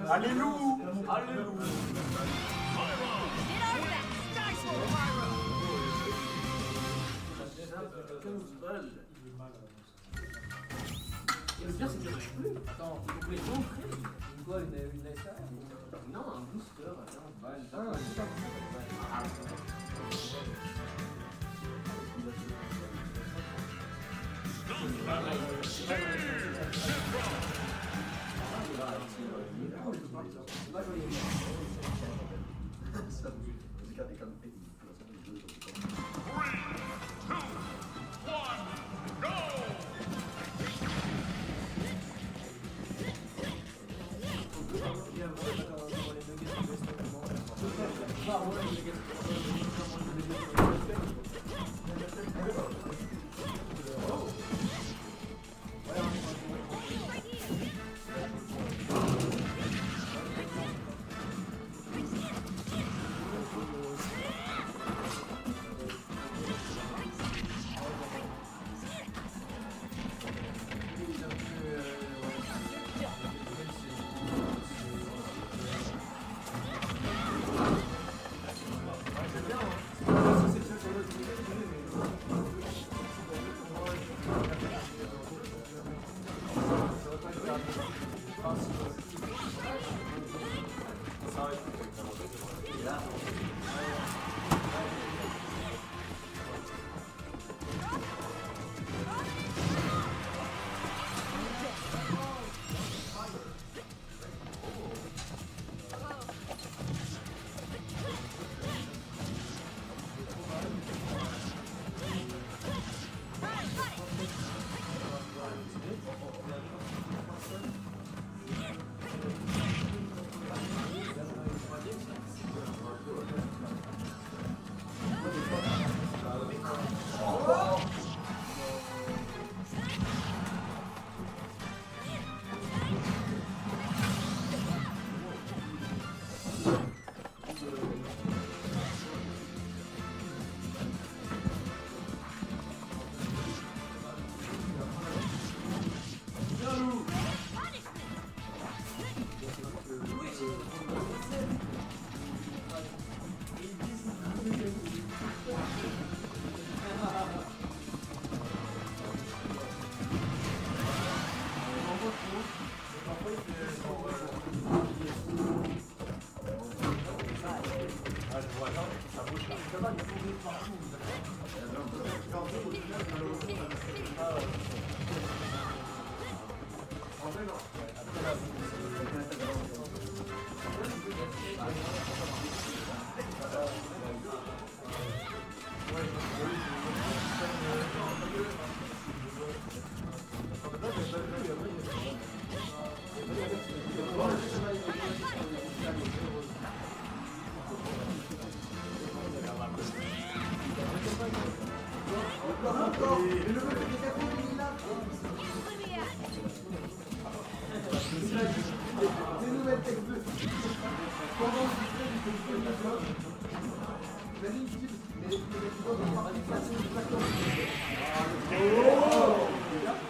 Alléluia! Alléluia! Et le pire, c'est qu'il n'y en a plus. Attends, vous pouvez montrer quoi, une SR? Non, un booster.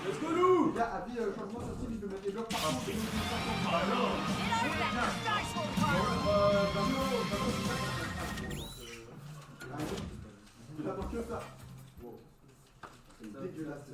Let's go nous. Gars, Abby, changement sur Steam, il peut mettre les blocs partout. Il a marqué ça. C'est dégueulasse.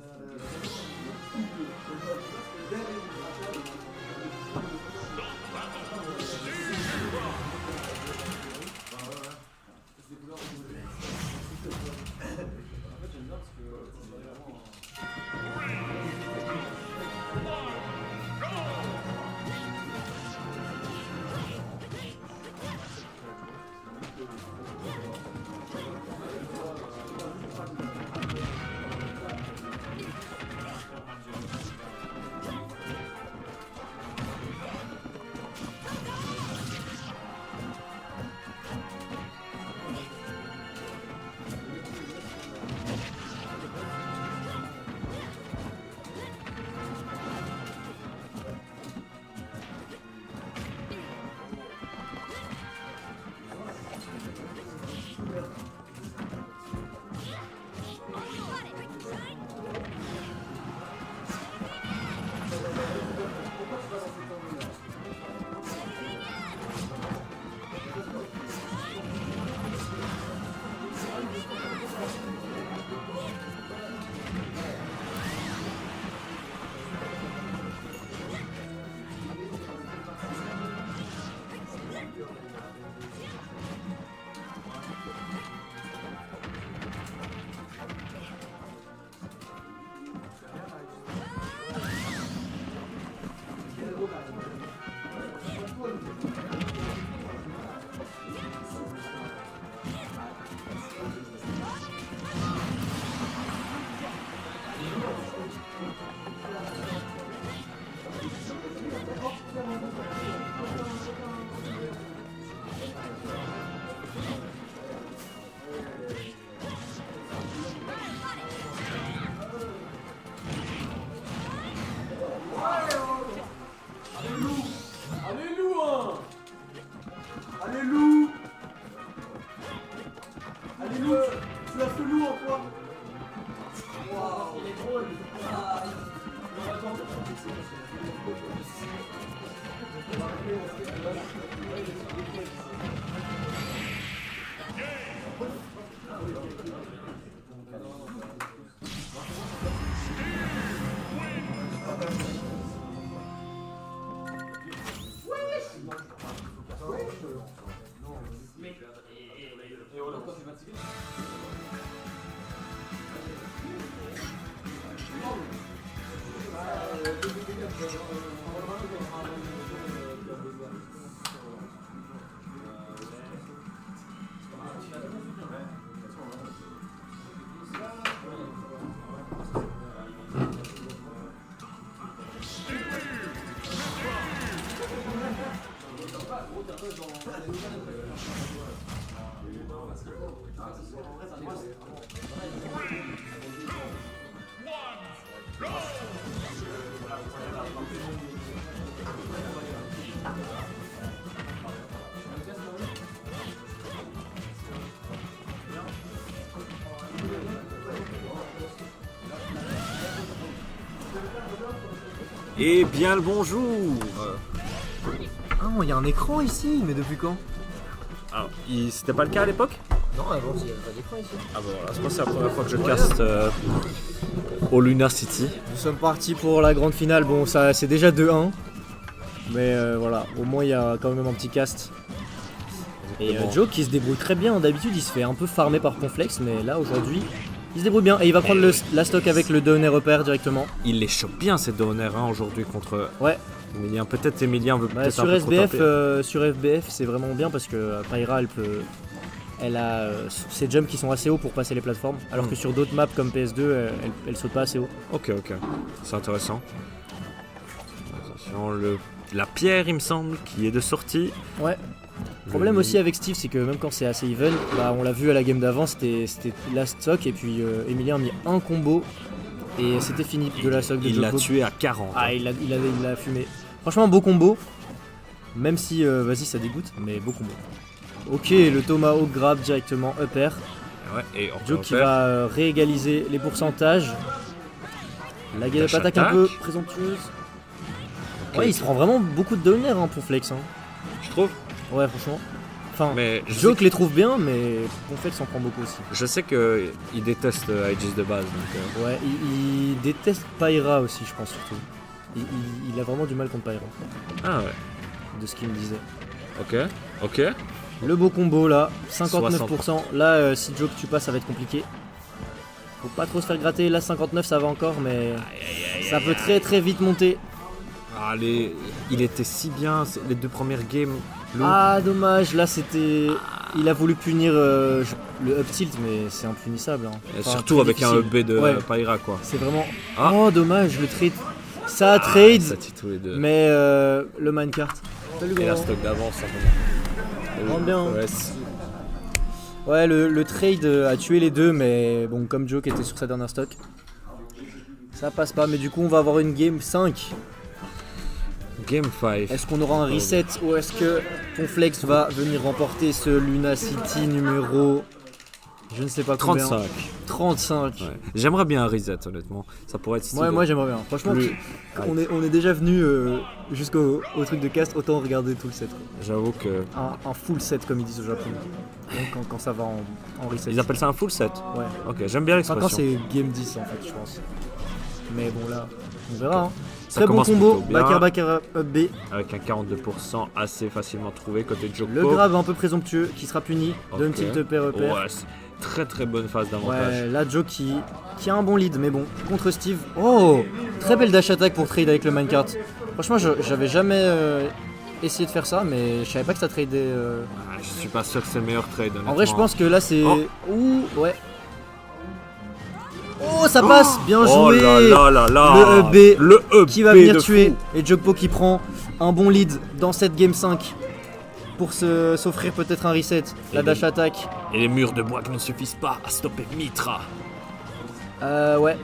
Eh bien le bonjour. Ah, il y a un écran ici, mais depuis quand? Alors, c'était pas le cas à l'époque? Non, avant, il n'y avait pas d'écran ici. Ah bah voilà, je pense que c'est la première fois que je caste au Lunar City. Nous sommes partis pour la grande finale. Bon, ça c'est déjà 2-1. Mais voilà, au moins il y a quand même un petit cast. Et Joe qui se débrouille très bien. D'habitude, il se fait un peu farmer par Conflex, mais là aujourd'hui, il se débrouille bien. Et il va prendre la stock avec le Donner repère directement. Il les chope bien ces Donner aujourd'hui contre ouais. Emilien. Peut-être Emilien veut peut-être sur un peu SBF, sur FBF, c'est vraiment bien parce que Pyra, elle a ses jumps qui sont assez hauts pour passer les plateformes, alors que sur d'autres maps comme PS2, elle saute pas assez haut. Ok, c'est intéressant. Attention, la pierre, il me semble, qui est de sortie. Ouais. Le problème aussi avec Steve, c'est que même quand c'est assez even, bah, on l'a vu à la game d'avant, c'était la stock et puis Emilien a mis un combo et c'était fini de la stock de Il Joko. l'a tué à 40. Ah, il l'a fumé. Franchement, beau combo. Même si, vas-y, ça dégoûte, mais beau combo. Ok, le Tomahawk grab directement, upper. Ouais, et on Joe qui va réégaliser les pourcentages. La get up attaque un peu présomptueuse. Ok. Ouais, il se prend vraiment beaucoup de downer hein, pour Flex. Hein. Je trouve. Ouais, franchement. Enfin, Mais Joke les trouve bien, mais Ponflex en prend beaucoup aussi. je sais qu'il déteste Aegis de base. Donc, Ouais, il déteste Pyra aussi, je pense surtout. Il a vraiment du mal contre Pyra, Ah ouais. de ce qu'il me disait. Ok. Le beau combo là, 59%. Là, si Joke tu passes, ça va être compliqué. Faut pas trop se faire gratter. Là, 59, ça va encore, mais ça peut très vite monter. Allez, il était si bien les 2 premières games. Ah, dommage. Là, c'était. Il a voulu punir le up tilt, mais c'est impunissable. Hein. Enfin, surtout très avec difficile. un EB de Ouais. Pyra quoi. C'est vraiment. Ah. Oh, dommage, le trade. Ça trade, Ça tue tous les deux. mais le minecart. Salut, Et la gros. stock d'avance, ça Rentre bien. Ouais, Ouais, le trade a tué les deux, mais bon, comme Joke était sur sa dernière stock, ça passe pas. Mais du coup, on va avoir une game 5. Game 5. Est-ce qu'on aura un reset ou est-ce que Ponflex va venir remporter ce Luna City numéro. Je ne sais pas combien. 35. 35. Ouais. J'aimerais bien un reset, honnêtement. Ça pourrait être stylé. Ouais, moi j'aimerais bien. Franchement, Plus- on est déjà venu jusqu'au truc de cast, autant regarder tout le set. Quoi. J'avoue que. Un full set, comme ils disent au Japon. Donc, quand ça va en reset. Ils appellent ça un full set. Ouais. Ok, j'aime bien Enfin, quand l'expression. c'est game 10 en fait, je pense. Mais bon, là, on verra. Hein. Ça Très bon commence combo, plutôt bien. backer up B. Avec un 42% assez facilement trouvé côté Joko. Le grab un peu présomptueux qui sera puni. Ok. D'un tilt upper upper. Ouais, c'est très bonne phase d'avantage. Ouais, là Joe qui a un bon lead, mais bon, contre Steve. Oh, très belle dash attack pour trade avec le minecart. Franchement, j'avais jamais essayé de faire ça, mais je savais pas que ça tradait. Ah, je suis pas sûr que c'est le meilleur trade. En vrai, je pense que là c'est. Oh. Ouh, ouais. Oh, ça passe, bien Oh joué. là là là là. Le EB Le EB qui va venir de tuer. fou. Et Jogpo qui prend un bon lead dans cette game 5 pour s'offrir peut-être un reset. La Et dash attack. Et les murs de bois qui ne suffisent pas à stopper Mitra. Ouais.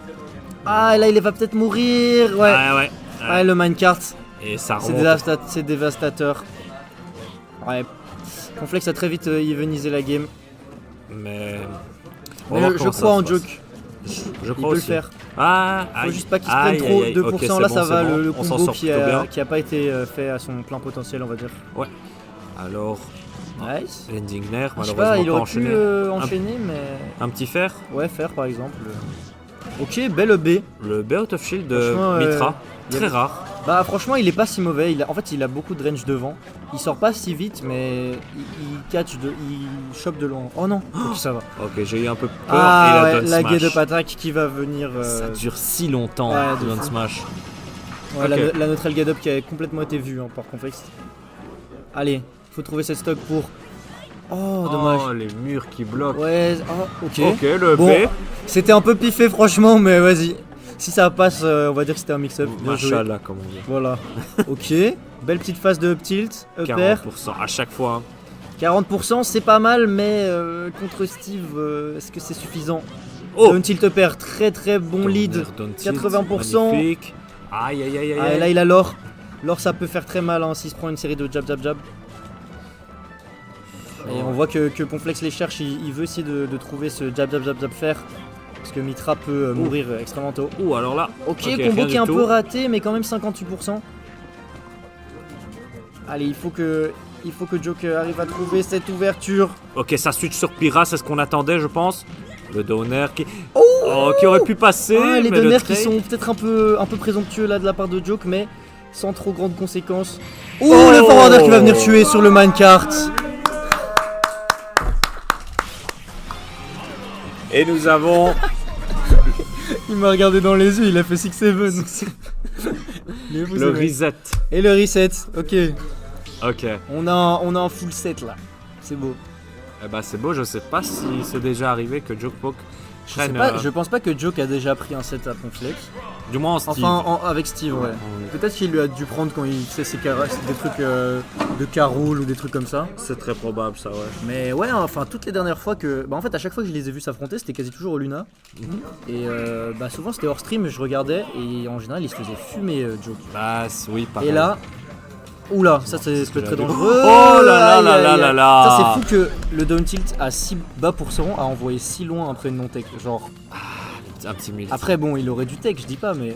Ah, là il va peut-être mourir. Ouais. Ouais. Ouais, le minecart. Et ça C'est remonte. c'est dévastateur. Ouais. Complex a très vite evenisé la game. Mais. on Mais va voir je comment ça crois en se passe. Joke. Je Il crois peut le aussi. faire. Ah, Faut aïe. juste pas qu'il se prenne trop. Aïe, 2%, ok, là c'est ça bon, va. c'est bon. Le On s'en combo sort qui plutôt bien. a pas été fait à son plein potentiel, on va dire. Alors, Nice. Ending Nair, Je sais malheureusement pas, il pas aurait enchaîné. pu enchaîner, mais. Un petit fer. Ouais, faire par exemple. Ok, belle B. Le B out of shield de Franchement, Mitra. il y Très avait- rare. Bah franchement il est pas si mauvais, en fait il a beaucoup de range devant. Il sort pas si vite mais il chope de loin. Oh non, ok ça va. Ok, j'ai eu un peu peur. Ah et ouais, la Smash. get up attack qui va venir. Ça dure si longtemps, ouais, de Down fou. Smash. Ouais, ok. la neutral get up qui a complètement été vue hein, par Complex. Allez, faut trouver cette stock pour. Oh dommage. Oh, les murs qui bloquent. Ouais, oh, ok. Ok, le Bon, B. c'était un peu piffé franchement mais vas-y. Si ça passe, on va dire que c'était un mix-up. Bien joué. Machallah, comme on dit. Voilà. Ok, belle petite phase de up tilt, upper. 40% à chaque fois. 40% c'est pas mal mais contre Steve est-ce que c'est suffisant? Oh, Down tilt upper, très bon lead. Down tilt, 80%. magnifique. Aïe aïe aïe aïe. Ah, et là il a l'or. L'or ça peut faire très mal hein, s'il se prend une série de jab. Et on voit que Ponflex les cherche, il veut essayer de trouver ce jab faire. Parce que Mitra peut mourir extrêmement tôt. Ouh, alors là. Ok, rien combo du qui est un tout. peu raté mais quand même 58%. Allez, il faut que Joke arrive à trouver cette ouverture. Ok, ça switch sur Pyra, c'est ce qu'on attendait, je pense. Le downer qui aurait pu passer. Ah, les mais le donneurs qui trade- sont peut-être un peu présomptueux là de la part de Joke, mais sans trop grandes conséquences. Oh, Oh, le forwarder qui va venir tuer sur le minecart. Et nous avons. Il m'a regardé dans les yeux, il a fait 6-7. Le reset. Et le reset, ok. Ok. On a un full set là. C'est beau. Eh bah c'est beau, je sais pas si c'est déjà arrivé que Joke Poke Je, traîne. sais pas, je pense pas que Joke a déjà pris un set à Ponflex. Du moins en Steve. Enfin, avec Steve, ouais. Peut-être qu'il lui a dû prendre quand il sait des trucs de Caroul ou des trucs comme ça. C'est très probable ça, ouais. Mais ouais, enfin toutes les dernières fois que. Bah en fait, à chaque fois que je les ai vus s'affronter, c'était quasi toujours au Luna. Et bah souvent c'était hors stream, je regardais et en général il se faisait fumer Joke. Bah oui, pareil. Et là, Oula, ça C'est c'est ce que très j'avais vu. dangereux. Oh là là Aïe, là aïe, là aïe. là là. Ça c'est fou que le down tilt à si bas pour ce rang a envoyé si loin après une non-tech. Genre, Un petit mille. après bon, il aurait dû tech, je dis pas, mais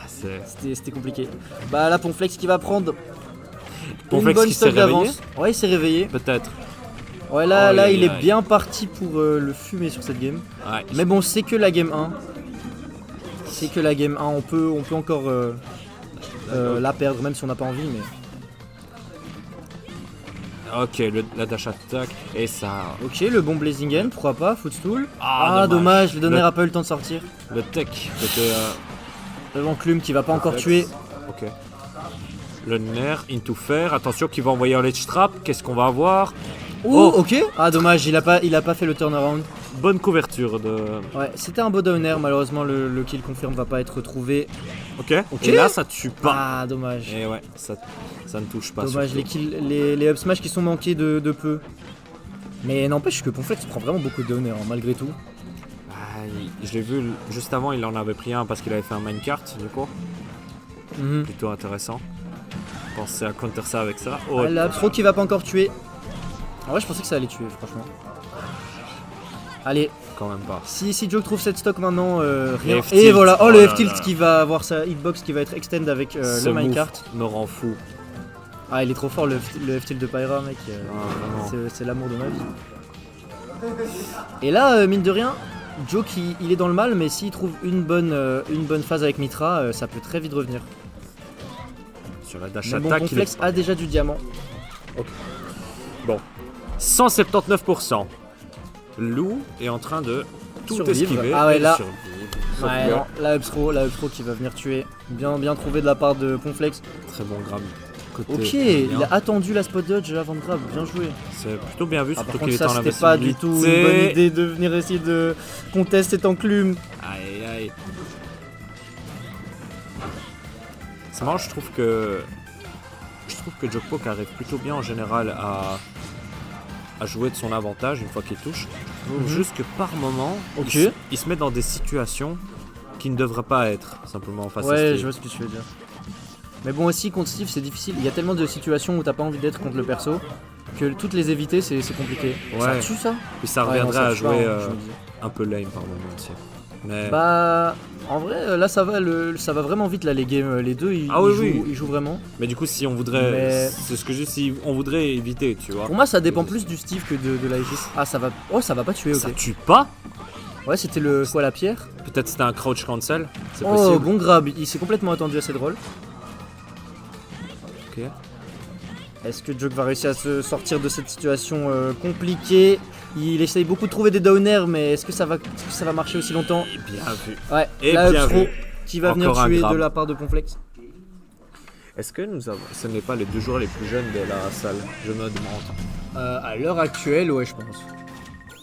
C'est c'était compliqué. Bah là, Ponflex qui va prendre une Ponflex bonne qui s'est stock réveillé. d'avance. Ouais, il s'est réveillé. Peut-être. Ouais, là, Aïe, aïe, il est aïe. bien parti pour le fumer sur cette game. Ouais. Mais bon, c'est que la game 1. C'est que la game 1, on peut encore la perdre, même si on n'a pas envie. Mais Ok, la dash attack et ça. ok, le bon Blazing End, pourquoi pas, Footstool. Ah, Dommage, le donner Le- a pas eu le temps de sortir. Le tech, c'était. Le l'enclume qui va pas encore Réflexe. tuer. Ok. Le nerf, into fair. Attention, qui va envoyer un ledge trap. Qu'est-ce qu'on va avoir? Oh, ok. Ah, dommage, il a pas fait le turnaround. Bonne couverture de. Ouais, c'était un beau downer, malheureusement le kill confirm va pas être retrouvé. Ok. Ok. Et là, ça tue pas. Ah, dommage. Et ouais, ça ne touche pas. Dommage, les surtout. kills, les up smash qui sont manqués de peu. Mais n'empêche que Ponflex prend vraiment beaucoup de downer, hein, malgré tout. Ah, je l'ai vu juste avant, il en avait pris un parce qu'il avait fait un minecart, du coup. Mhm. Plutôt intéressant. Pensez à counter ça avec ça. Oh, Ah, là, Pro qui va pas encore tuer. En vrai, je pensais que ça allait tuer, franchement. Allez, quand même pas. si Joke trouve cette stock maintenant, rien. F-tilt. Et voilà, oh le Oh là F-tilt là. qui va avoir sa hitbox qui va être extend avec Ce le move minecart. me rend fou. Ah, il est trop fort le F-tilt de Pyra, mec. Ah, vraiment. C'est l'amour de ma vie. Et là, mine de rien, Joke il est dans le mal, mais s'il trouve une bonne phase avec Mitra, ça peut très vite revenir. Sur la dash Mais bon, attack, il Ponflex est a déjà du diamant. 179%. Lou est en train de tout Survivre. esquiver. Ah ouais, et là- survivre. Sauf Ouais, que- non, la up-throw qui va venir tuer. Bien trouvé de la part de Ponflex. Très bon grab. Côté Ok, bien. il a attendu la spot dodge avant de grab, bien joué. C'est plutôt bien vu, Ah, surtout par qu'il contre, est ça en c'était pas du tout une bonne invincibilité. idée de venir essayer de contest cet enclume. Aïe aïe. C'est marrant, je trouve que Jokpok arrive plutôt bien en général à jouer de son avantage une fois qu'il touche. Mhm. Juste que par moment, Ok. il se met dans des situations qui ne devraient pas être simplement face à Ouais, Steve. je vois ce que tu veux dire. Mais bon, aussi contre Steve, c'est difficile. Il y a tellement de situations où t'as pas envie d'être contre le perso que toutes les éviter, c'est compliqué. Ouais. Ça tue ça? Puis ça Ouais, non, reviendrait ça à tue pas, jouer hein, je me dis. un peu lame par moment aussi. Mais Bah, en vrai, là ça va vraiment vite là les games. Les deux Ah oui, oui. ils jouent vraiment. du coup, si on voudrait, Mais- c'est ce que je dis, si on voudrait éviter, tu vois. Pour moi, ça dépend plus du Steve que de la Aegis. Ah, ça va. Oh, ça va pas tuer, ok. Ça tue pas. Ouais, c'était le quoi, la pierre? Peut-être c'était un crouch cancel. C'est Oh, possible. bon grab. Il s'est complètement attendu à cette rôle. Ok. Est-ce que Joke va réussir à se sortir de cette situation compliquée? Il essaye beaucoup de trouver des downers, mais est-ce que ça va marcher aussi longtemps? Bien vu. Ouais, Et la bien Upstro vu. qui va venir Encore un tuer grab. de la part de Ponflex. Est-ce que ce n'est pas les 2 joueurs les plus jeunes de la salle? Je me demande. À l'heure actuelle, ouais, je pense.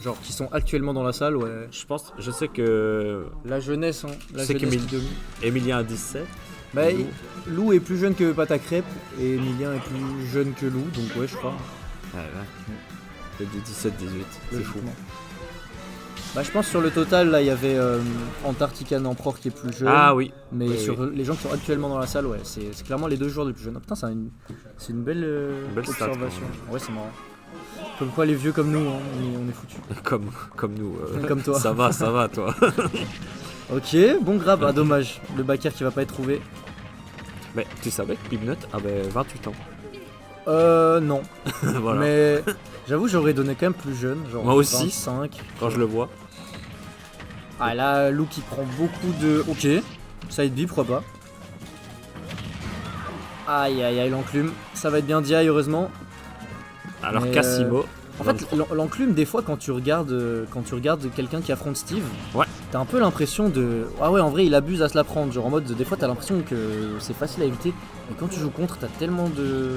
Genre qui sont actuellement dans la salle, ouais. Je sais que La jeunesse, hein. La Je sais jeunesse qu'Emile- qui domine. Emilien a 17. Bah, Lou. Lou est plus jeune que Pata Crêpe et Emilien est plus jeune que Lou, donc ouais, je crois. C'est de 17-18. C'est fou. Logiquement. Bah, je pense sur le total, là, il y avait Antarctican Emperor qui est plus jeune. Ah oui. Mais Oui, sur les gens qui sont actuellement dans la salle, ouais, c'est clairement les deux joueurs les plus jeunes. Ah, putain, c'est une belle, Belle stat, observation. quand Ouais, c'est marrant. Comme quoi, les vieux comme nous, hein, on est foutus. Comme nous. Comme toi. Ça va, toi. Ok, bon grab. Ah, dommage. Le backer qui va pas être trouvé. Mais tu savais que Pibnut avait 28 ans. Non. Voilà. Mais j'avoue, j'aurais donné quand même plus jeune. Genre Moi aussi. 25. Quand je le vois. Ah, là, Lou qui prend beaucoup de. Ok. Side B, pourquoi pas. Aïe, aïe, aïe, l'enclume. Ça va être bien DI, heureusement. Alors Mais, Cassimo. En fait, l'enclume, des fois, quand tu regardes quelqu'un qui affronte Steve, Ouais. t'as un peu l'impression de. Ah ouais, en vrai, il abuse à se la prendre. Genre en mode, des fois, t'as l'impression que c'est facile à éviter. Mais quand tu joues contre, t'as tellement de.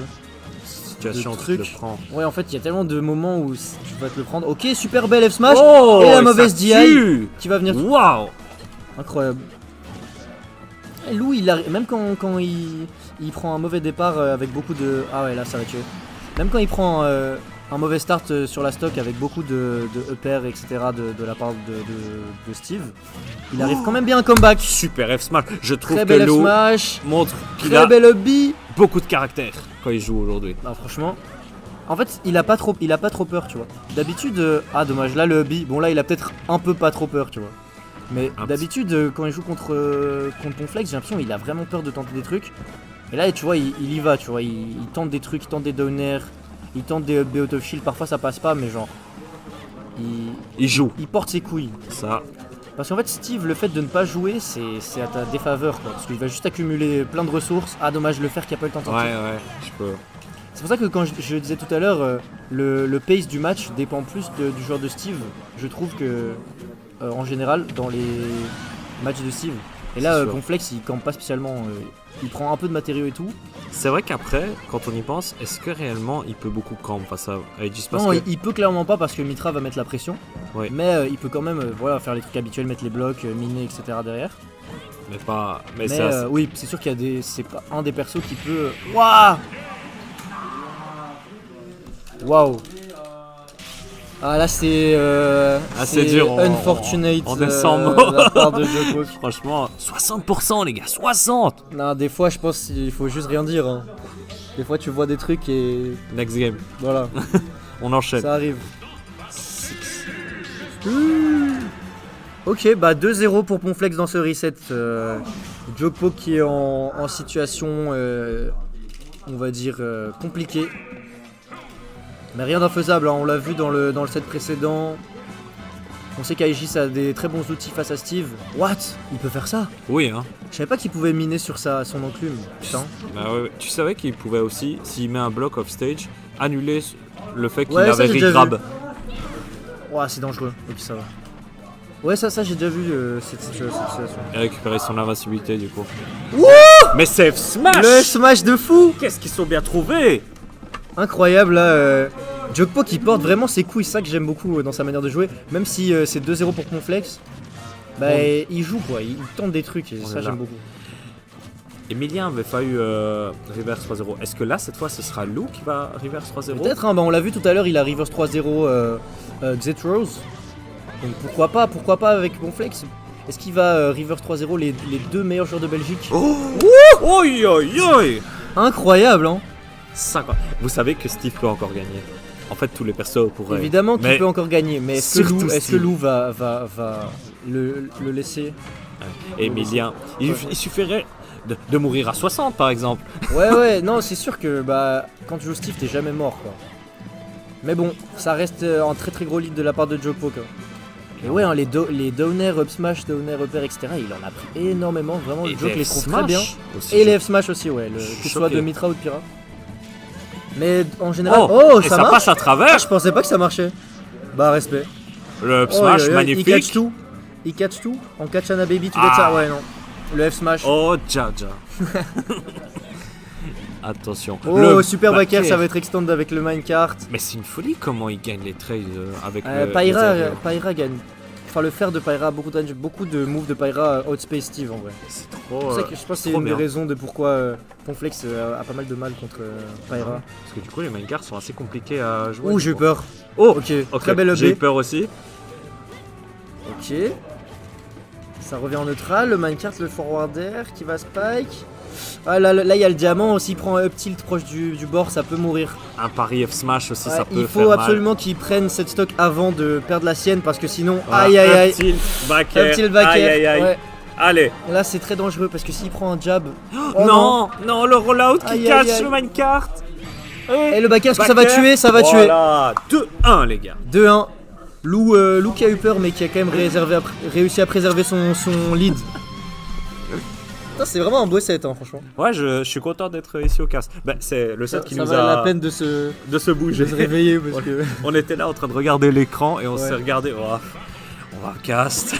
Situation de où tu le trucs. prends. Ouais, en fait, il y a tellement de moments où tu vas te le prendre. Ok, super belle F smash. Oh, et la mauvaise ça DI tue. qui va venir. Waouh. Incroyable. Et Lou, même quand il prend un mauvais départ avec beaucoup de. Ah ouais, là, ça va tuer. Même quand il prend un mauvais start sur la stock avec beaucoup de upper, etc. de la part de Steve, il arrive quand même bien un comeback. Super F smash. Je trouve Très que belle F Lou smash, montre qu'il très a belle up B. beaucoup de caractère quand il joue aujourd'hui. Non, franchement. En fait, il a pas trop peur, tu vois. D'habitude, ah dommage, là le hubby, bon là il a peut-être un peu pas trop peur, tu vois. Mais d'habitude, quand il joue contre Ponflex, j'ai l'impression qu'il a vraiment peur de tenter des trucs. Et là, tu vois, il y va, tu vois, il tente des trucs, il tente des downers, il tente des up out of shield, parfois ça passe pas, mais genre, Il joue. il porte ses couilles. Ça, Parce qu'en fait, Steve, le fait de ne pas jouer, c'est à ta défaveur, quoi. Parce qu'il va juste accumuler plein de ressources. Ah dommage, le fer qui a pas eu le temps de sortir. ouais, je peux. C'est pour ça que quand je disais tout à l'heure, le pace du match dépend plus du joueur de Steve. Je trouve que, en général, dans les matchs de Steve. Et là, C'est sûr. Ponflex, il campe pas spécialement. Il prend un peu de matériaux et tout. C'est vrai qu'après, quand on y pense, est-ce que réellement il peut beaucoup camp face à Aegis parce Non, que... il peut clairement pas parce que Mitra va mettre la pression. Oui. Mais il peut quand même voilà, faire les trucs habituels, mettre les blocs, miner, etc. derrière. Mais pas... Mais, Mais c'est assez- oui, c'est sûr qu'il y a des. C'est pas un des persos qui peut. Waouh! Waouh! Ah là c'est. c'est dur, Unfortunate. on est sans mots. de la part de Joko. Franchement, 60% les gars, 60. Non, des fois je pense qu'il faut juste rien dire. Hein. Des fois tu vois des trucs et. Next game, Voilà, on enchaîne. ça arrive. Ok, bah 2-0 pour Ponflex dans ce reset. Jokpo qui est en situation, on va dire, compliquée. Mais rien d'infaisable, hein. On l'a vu dans le set précédent. On sait qu'Aegis a des très bons outils face à Steve. What? Il peut faire ça? Oui, hein. Je savais pas qu'il pouvait miner sur son enclume. Putain. Bah ouais. Tu savais qu'il pouvait aussi, s'il met un bloc off stage, annuler le fait qu'il Ouais, ça, avait j'ai déjà regrab. Ouah, c'est dangereux. Ok, ça va. Ouais, ça j'ai déjà vu cette situation. Et récupérer son invincibilité du coup. Wouh! Mais c'est Smash. Le smash de fou! Qu'est-ce qu'ils sont bien trouvés. Incroyable là. Jokpo qui porte vraiment ses couilles, c'est ça que j'aime beaucoup dans sa manière de jouer. Même si c'est 2-0 pour Ponflex, bah il joue quoi, il tente des trucs et On ça est là. j'aime beaucoup. Emilien avait failli reverse 3-0. Est-ce que là, cette fois, ce sera Lou qui va reverse 3-0? Peut-être, hein, bah on l'a vu tout à l'heure, il a reverse 3-0 Xetrose. Donc pourquoi pas avec Ponflex. Est-ce qu'il va reverse 3-0 les deux meilleurs joueurs de Belgique? Oh! Oi, oi, oi! Incroyable hein. 50. Vous savez que Steve peut encore gagner. En fait, tous les persos pourraient. Évidemment qu'il Mais peut encore gagner, mais est-ce que surtout Lou, Steve. va le laisser? Emilien, il suffirait de mourir à 60 par exemple. Ouais, non, c'est sûr que bah quand tu joues Steve, t'es jamais mort quoi. Mais bon, ça reste un très très gros lead de la part de Jokpo quoi. Et ouais, hein, les downers, up smash, downers, upper, etc. Il en a pris énormément, vraiment. Et Le Joke les les trouve F-smash très bien. aussi, Et je- les F-smash aussi, ouais, que suis ce soit choqué. de Mitra ou de Pyra. Mais en général, et ça ça marche. passe à travers. Ah, je pensais pas que ça marchait. Bah respect. Le up Oh, smash il magnifique. catch tout. Il catch tout. En Katchana Baby, tu gets ça. Ouais, non. Le F-smash. Oh, Jaja. Attention. Oh, Le super backer, backer. ça va être extend avec le minecart. Mais c'est une folie comment il gagne les trades avec le. Pyra gagne. Enfin, le fer de Pyra a beaucoup de moves de Pyra outspace Steve en vrai. C'est C'est trop. pour ça que je pense que c'est trop une des bien. raisons de pourquoi Ponflex a pas mal de mal contre Pyra. Parce que du coup, les minecarts sont assez compliqués à jouer. Ouh, j'ai eu peur. Oh, Ok, très belle J'ai eu EB. peur aussi. Ok. Ça revient en neutral, le minecart, le forwarder qui va spike. Ah là, il y a le diamant, s'il prend un up tilt proche du bord, ça peut mourir. Un pari F smash aussi, Ouais, ça peut il faire faut mal. absolument qu'il prenne cette stock avant de perdre la sienne parce que sinon, Voilà, aïe aïe aïe. Up tilt, backer. Up tilt backer. Aïe aïe aïe. Ouais. Allez. Là c'est très dangereux parce que s'il prend un jab. Oh non, non, le rollout qui Aïe, aïe, cache aïe. le minecart. Et le backer, est-ce que ça va tuer? Ça va tuer. Voilà, 2-1 les gars. 2-1. Lou qui a eu peur mais qui a quand même réussi à préserver son lead. Putain, c'est vraiment un beau set hein, franchement. Ouais, je suis content d'être ici au casse. Bah, c'est le set qui ça nous valait a la peine de se bouger. réveiller parce que. On était là en train de regarder l'écran et on Ouais. s'est regardé. Oh, on va cast.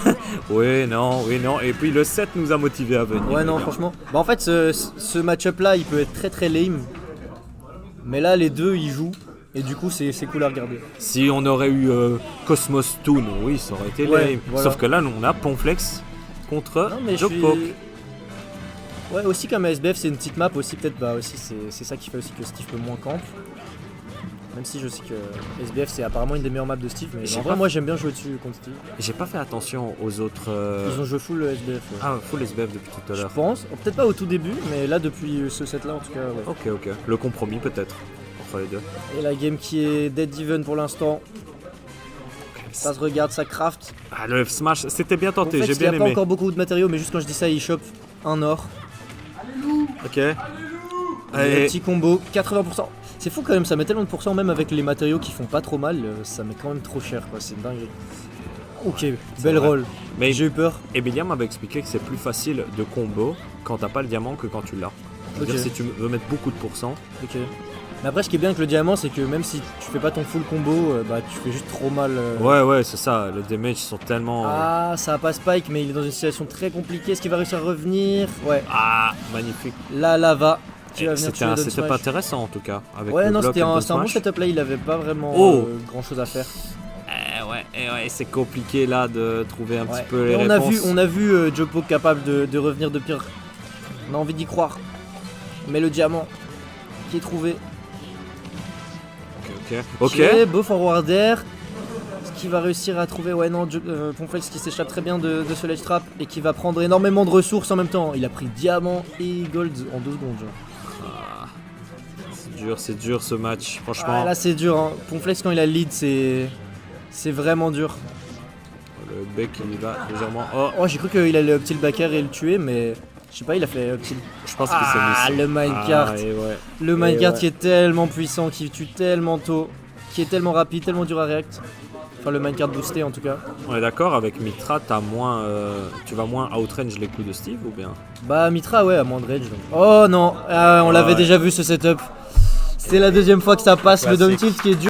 oui, non. Et puis le set nous a motivés à venir. Ouais non franchement. Bah en fait ce match-up là il peut être très très lame. Mais là les deux ils jouent. Et du coup c'est cool à regarder. Si on aurait eu Cosmos Toon, oui, ça aurait été Ouais, lame. voilà. Sauf que là, nous, on a Ponflex contre Non mais je Jokpo. suis... Ouais aussi comme SBF c'est une petite map aussi peut-être bah aussi c'est ça qui fait aussi que Steve peut moins camp. Même si je sais que SBF c'est apparemment une des meilleures maps de Steve, mais J'ai en vrai pas- moi j'aime bien jouer dessus contre Steve. J'ai pas fait attention aux autres. Ils ont joué full SBF. Ouais. Ah, full SBF depuis tout à Je l'heure. pense, peut-être pas au tout début, mais là depuis ce set là en tout cas. Ouais. Ok. Le compromis peut-être entre les deux. Et la game qui est dead even pour l'instant. Ça se regarde, ça craft. Ah, le F Smash, c'était bien tenté, j'ai Il n'y bien a pas aimé. encore beaucoup de matériaux, mais juste quand je dis ça, il chope un or. Ok. Et Allez. petit combo, 80%. C'est fou quand même, ça met tellement de pourcents, même avec les matériaux qui font pas trop mal, ça met quand même trop cher quoi, c'est dingue. Ok, belle vrai. roll. Mais J'ai eu peur. Emilia m'avait expliqué que c'est plus facile de combo quand t'as pas le diamant que quand tu l'as. C'est-à-dire Ok. si tu veux mettre beaucoup de pourcents. Ok. Mais après, ce qui est bien avec le diamant, c'est que même si tu fais pas ton full combo, bah tu fais juste trop mal. Ouais, c'est ça. Les damages sont tellement. Ah, ça a pas spike, mais il est dans une situation très compliquée. Est-ce qu'il va réussir à revenir? Ouais. Ah, magnifique. La lava qui va venir C'était tuer Down c'était Smash. pas intéressant en tout cas. Avec Ouais, le non, bloc c'était and the un bon smash. setup là, il avait pas vraiment Oh. grand chose à faire. Ouais, c'est compliqué là de trouver un Ouais. petit peu les Et réponses. on a vu Jopo capable de revenir de pire. On a envie d'y croire. Mais le diamant qui est trouvé. Ok. Beau forward air. Est-ce qu'il va réussir à trouver? Ouais, non, Ponflex qui s'échappe très bien de ce ledge trap et qui va prendre énormément de ressources en même temps. Il a pris diamant et gold en 2 secondes. Genre. C'est dur ce match, franchement. Ah, là, c'est dur. Hein. Ponflex, quand il a le lead, c'est vraiment dur. Le bec il y va légèrement. Oh, j'ai cru qu'il allait up tilt back air et le tuer, mais je sais pas, il a fait up tilt. Je pense qu'il s'est mis. Ah, le minecart. Ah, et ouais. Le minecart ouais. qui est tellement puissant, qui tue tellement tôt, qui est tellement rapide, tellement dur à react. Enfin, le minecart boosté en tout cas. On est d'accord, avec Mitra, t'as moins, tu vas moins outrange les coups de Steve ou bien? Bah, Mitra, ouais, à moins de rage. Donc. Oh non, on l'avait Ouais. déjà vu ce setup. C'est la deuxième fois que ça passe, le down Classique. tilt qui est dur.